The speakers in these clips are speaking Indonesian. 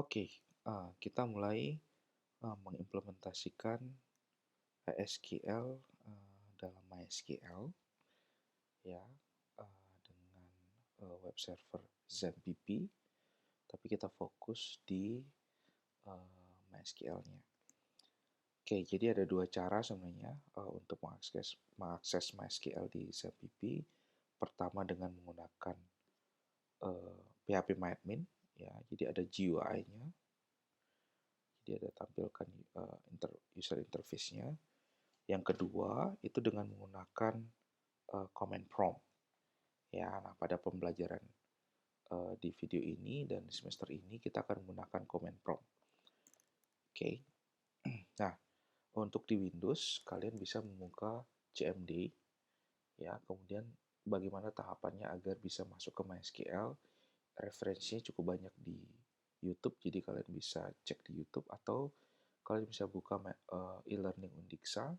Oke, kita mulai mengimplementasikan SQL dalam MySQL ya, dengan web server XAMPP, tapi kita fokus di MySQL-nya. Oke, jadi ada dua cara sebenarnya untuk mengakses MySQL di XAMPP. Pertama dengan menggunakan PHP-MyAdmin, ya, jadi ada GUI-nya. Jadi ada tampilkan user interface-nya. Yang kedua itu dengan menggunakan command prompt. Ya, nah pada pembelajaran di video ini dan di semester ini kita akan menggunakan command prompt. Oke. Nah, untuk di Windows kalian bisa membuka CMD ya, kemudian bagaimana tahapannya agar bisa masuk ke MySQL. Referensinya cukup banyak di YouTube, jadi kalian bisa cek di YouTube atau kalian bisa buka e-learning Undiksa.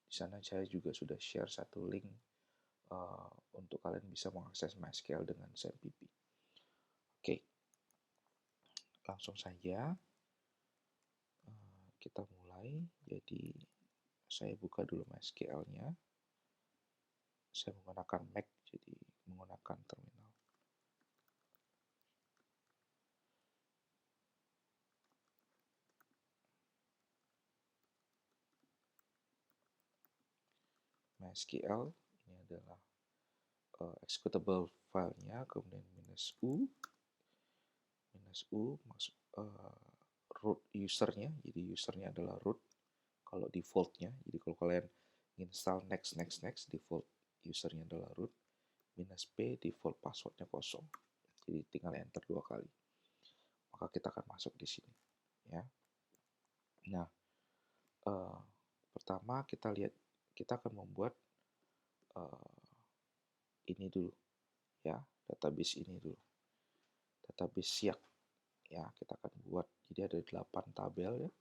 Di sana saya juga sudah share satu link untuk kalian bisa mengakses MySQL dengan XAMPP. Oke, langsung saja kita mulai. Jadi saya buka dulu MySQL-nya. Saya menggunakan Mac, jadi menggunakan terminal. MySQL ini adalah executable filenya, kemudian -u masuk root usernya, jadi usernya adalah root kalau defaultnya. Jadi kalau kalian install next default usernya adalah root. -p default passwordnya kosong, jadi tinggal enter 2 kali, maka kita akan masuk di sini ya. Nah, pertama kita akan membuat ini dulu ya, database ini dulu, database SIAK ya, kita akan buat. Jadi ada 8 tabel ya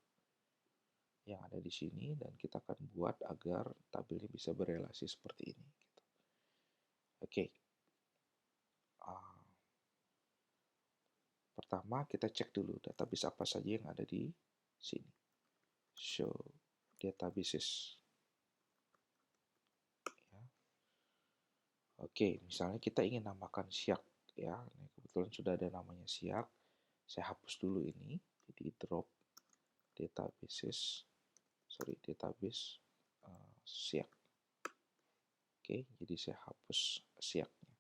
yang ada di sini, dan kita akan buat agar tabelnya bisa berelasi seperti ini gitu. Oke. Pertama kita cek dulu database apa saja yang ada di sini. Show databases ya. Oke, misalnya kita ingin namakan SIAK ya. Ini kebetulan sudah ada namanya SIAK. Saya hapus dulu ini. Jadi drop database SIAK. Oke, jadi saya hapus SIAK-nya.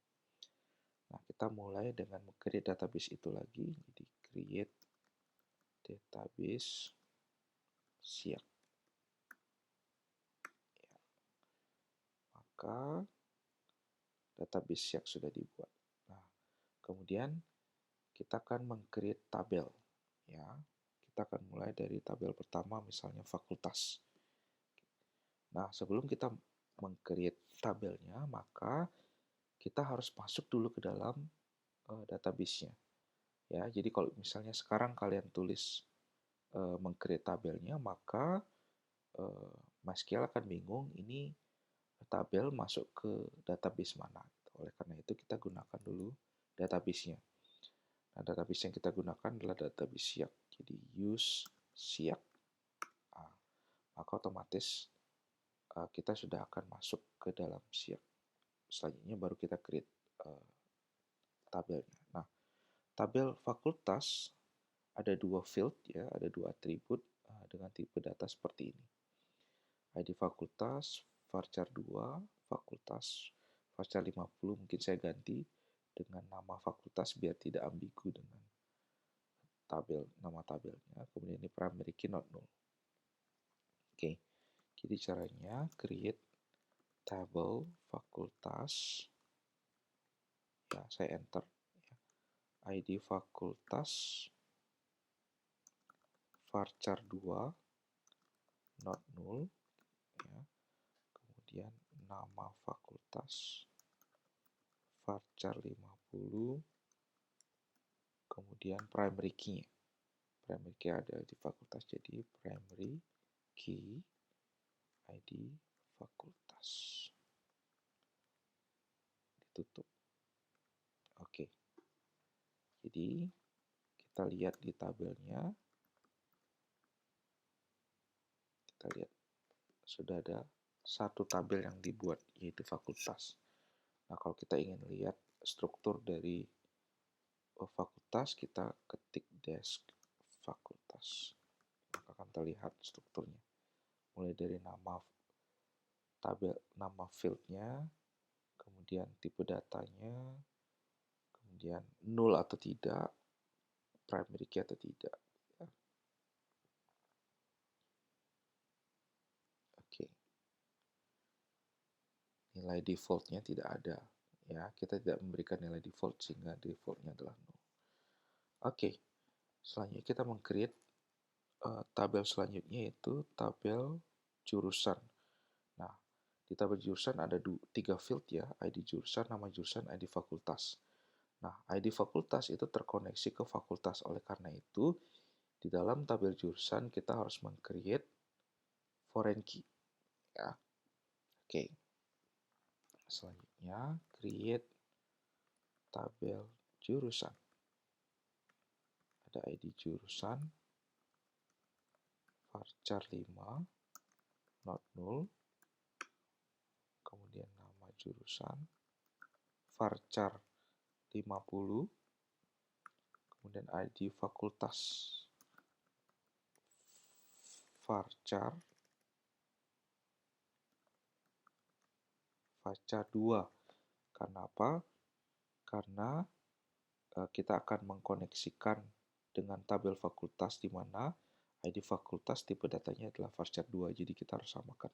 Nah, kita mulai dengan create database itu lagi. Jadi create database SIAK. Ya. Maka database SIAK sudah dibuat. Nah, kemudian kita akan meng-create tabel ya. Kita akan mulai dari tabel pertama, misalnya fakultas. Nah, sebelum kita meng-create tabelnya, maka kita harus masuk dulu ke dalam database-nya. Ya, jadi kalau misalnya sekarang kalian tulis meng-create tabelnya, maka MySQL akan bingung ini tabel masuk ke database mana. Oleh karena itu kita gunakan dulu database-nya. Nah, database yang kita gunakan adalah database SIAK. Jadi use SIAK. Nah, maka otomatis kita sudah akan masuk ke dalam SIAK. Selanjutnya baru kita create tabelnya. Nah, tabel fakultas ada 2 field ya, ada 2 atribut dengan tipe data seperti ini. ID fakultas, varchar 2, fakultas, varchar 50, mungkin saya ganti dengan nama fakultas biar tidak ambigu dengan nama tabelnya. Kemudian ini primary key not null. Oke, jadi caranya create table fakultas. Ya, saya enter. ID fakultas varchar 2 not null ya. Kemudian nama fakultas varchar 50, kemudian primary key-nya. Primary key ada di fakultas, jadi primary key ID fakultas. Ditutup. Oke. Jadi Kita lihat di tabelnya, kita lihat sudah ada satu tabel yang dibuat, yaitu fakultas. Nah, kalau kita ingin lihat struktur dari fakultas, kita ketik desk fakultas. Maka akan terlihat strukturnya. Mulai dari nama tabel, nama fieldnya, kemudian tipe datanya, kemudian null atau tidak, primary key atau tidak. Ya. Oke. Nilai defaultnya tidak ada. Ya, kita tidak memberikan nilai default sehingga defaultnya adalah null. Oke. Selanjutnya kita meng-create tabel selanjutnya, yaitu tabel jurusan. Nah, di tabel jurusan ada 3 field ya, ID jurusan, nama jurusan, ID fakultas. Nah, ID fakultas itu terkoneksi ke fakultas. Oleh karena itu, di dalam tabel jurusan kita harus meng-create foreign key. Ya. Oke. Selanjutnya, create tabel jurusan. Ada ID jurusan, varchar 5, not null, kemudian nama jurusan, varchar 50, kemudian ID fakultas, varchar 2. Karena apa? Karena kita akan mengkoneksikan dengan tabel fakultas di mana ID fakultas tipe datanya adalah varchar 2, jadi kita harus samakan.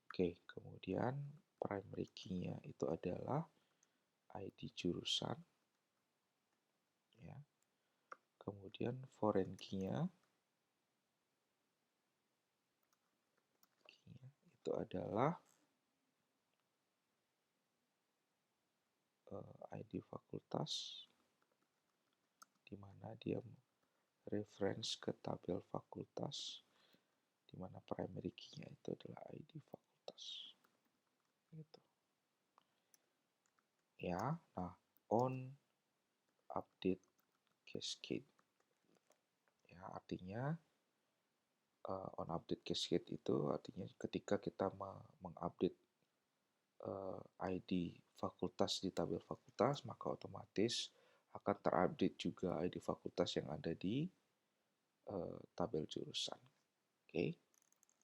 Oke, kemudian primary key-nya itu adalah ID jurusan. Ya. Kemudian foreign key-nya itu adalah ID fakultas, di mana dia reference ke tabel fakultas, di mana primary key-nya itu adalah ID fakultas. Gitu. Ya, nah, on update cascade. Ya, artinya on update cascade itu artinya ketika kita mengupdate ID fakultas di tabel fakultas, maka otomatis akan terupdate juga ID fakultas yang ada di tabel jurusan. Oke,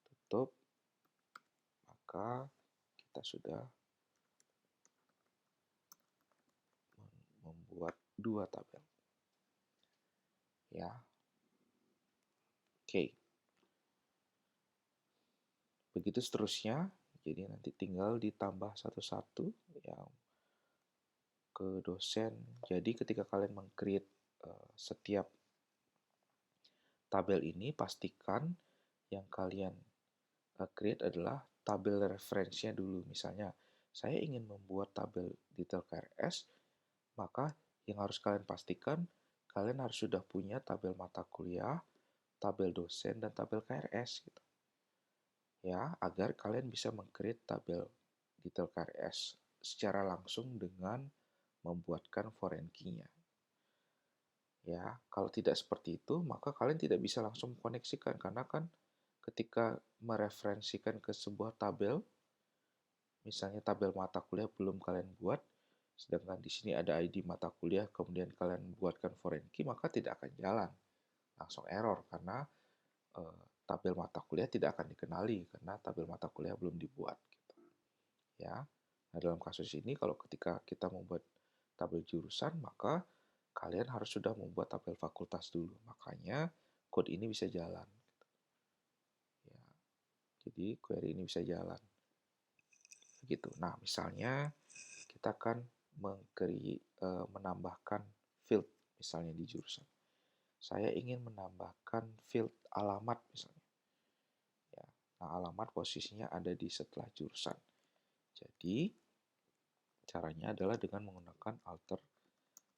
tutup. Maka kita sudah membuat 2 tabel. Ya. Oke. Begitu seterusnya. Jadi nanti tinggal ditambah satu-satu yang ke dosen. Jadi ketika kalian meng-create setiap tabel ini, pastikan yang kalian create adalah tabel referensinya dulu. Misalnya, saya ingin membuat tabel detail KRS, maka yang harus kalian pastikan, kalian harus sudah punya tabel mata kuliah, tabel dosen, dan tabel KRS. Gitu. Ya, agar kalian bisa meng-create tabel detail KRS secara langsung dengan membuatkan foreign key-nya. Ya, kalau tidak seperti itu, maka kalian tidak bisa langsung mengkoneksikan, karena kan ketika mereferensikan ke sebuah tabel, misalnya tabel mata kuliah belum kalian buat, sedangkan di sini ada ID mata kuliah, kemudian kalian buatkan foreign key, maka tidak akan jalan. Langsung error, karena tabel mata kuliah tidak akan dikenali karena tabel mata kuliah belum dibuat. Gitu. Ya, nah dalam kasus ini kalau ketika kita membuat tabel jurusan, maka kalian harus sudah membuat tabel fakultas dulu. Makanya code ini bisa jalan. Ya, jadi query ini bisa jalan. Begitu. Nah, misalnya kita akan menambahkan field misalnya di jurusan. Saya ingin menambahkan field alamat misalnya. Ya, nah alamat posisinya ada di setelah jurusan. Jadi caranya adalah dengan menggunakan alter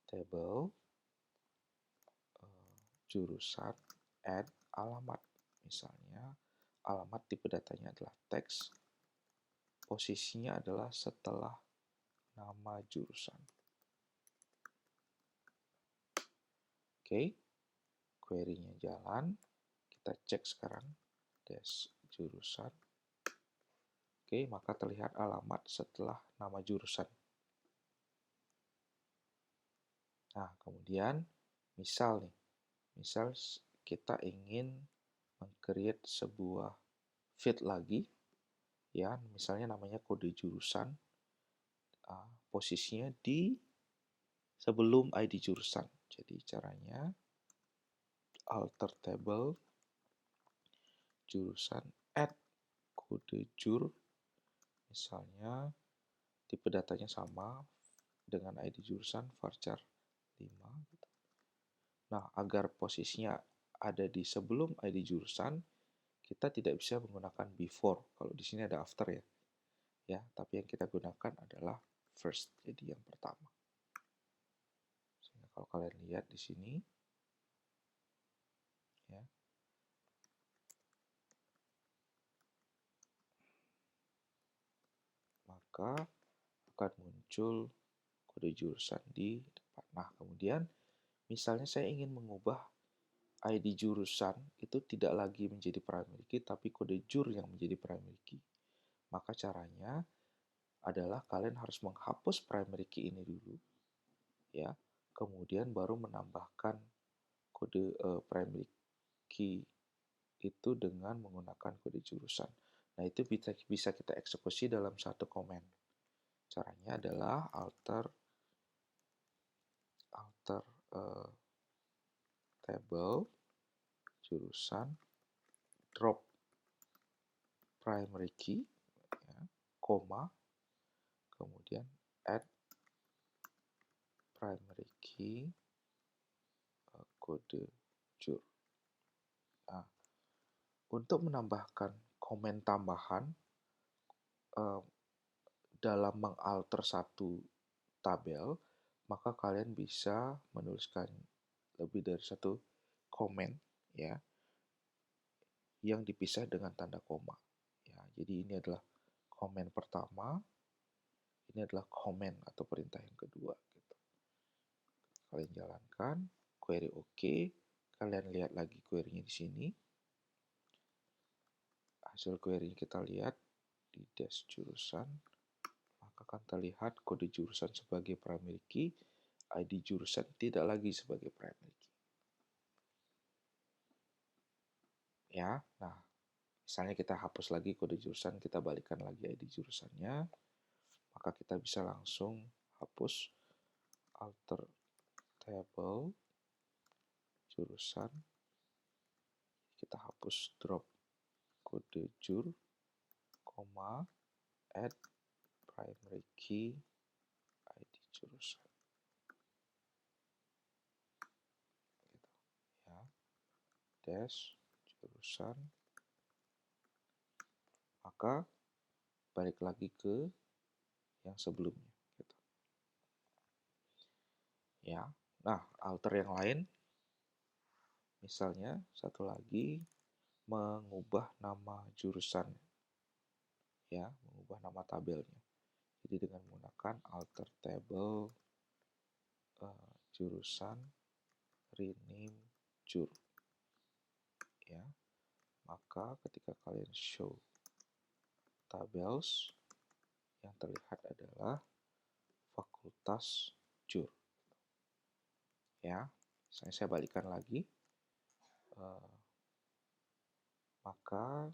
table jurusan add alamat. Misalnya alamat tipe datanya adalah teks, posisinya adalah setelah nama jurusan. Oke, query-nya jalan. Kita cek sekarang dash jurusan. Oke, maka terlihat alamat setelah nama jurusan. Nah, kemudian misal kita ingin meng-create sebuah field lagi, ya, misalnya namanya kode jurusan, posisinya di sebelum ID jurusan. Jadi caranya alter table jurusan add kode jur, misalnya tipe datanya sama dengan ID jurusan varchar 5 gitu. Nah, agar posisinya ada di sebelum ID jurusan, kita tidak bisa menggunakan before. Kalau di sini ada after ya. Ya, tapi yang kita gunakan adalah first, jadi yang pertama. Sehingga kalau kalian lihat di sini ya. Maka akan muncul kode jurusan di depan. Nah, kemudian misalnya saya ingin mengubah ID jurusan itu tidak lagi menjadi primary key, tapi kode jur yang menjadi primary key. Maka caranya adalah kalian harus menghapus primary key ini dulu, ya. Kemudian baru menambahkan kode primary key itu dengan menggunakan kode jurusan. Nah, itu bisa kita eksekusi dalam satu komen. Caranya adalah alter table jurusan drop primary key, ya, koma, kemudian add primary key kode jur. Nah, untuk menambahkan komen tambahan dalam mengalter satu tabel, maka kalian bisa menuliskan lebih dari satu komen, ya, yang dipisah dengan tanda koma. Ya, jadi ini adalah komen pertama, ini adalah komen atau perintah yang kedua. Gitu. Kalian jalankan, query oke, kalian lihat lagi query-nya di sini. Hasil query kita lihat di dash jurusan, maka akan terlihat kode jurusan sebagai primary key, ID jurusan tidak lagi sebagai primary key. Ya, nah, misalnya kita hapus lagi kode jurusan, kita balikan lagi ID jurusannya, maka kita bisa langsung hapus alter table jurusan, kita hapus drop kode jur, koma, add primary key ID jurusan. Gitu, ya. Dash jurusan, maka balik lagi ke yang sebelumnya. Gitu. Ya, nah alter yang lain, misalnya satu lagi mengubah nama jurusan, ya, mengubah nama tabelnya. Jadi dengan menggunakan alter table jurusan rename jur, ya, maka ketika kalian show tabels, yang terlihat adalah fakultas jur. Ya, saya balikan lagi, maka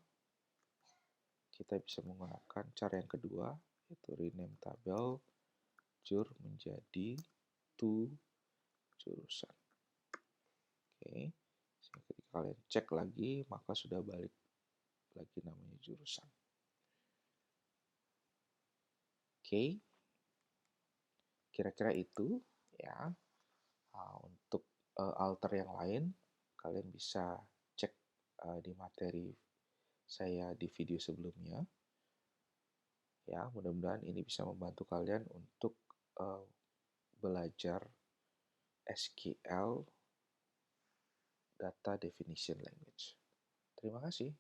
kita bisa menggunakan cara yang kedua, yaitu rename tabel jur menjadi to jurusan. Oke, ketika kalian cek lagi, maka sudah balik lagi namanya jurusan. Oke, kira-kira itu ya. Untuk alter yang lain, kalian bisa cek di materi saya di video sebelumnya. Ya, mudah-mudahan ini bisa membantu kalian untuk belajar SQL Data Definition Language. Terima kasih.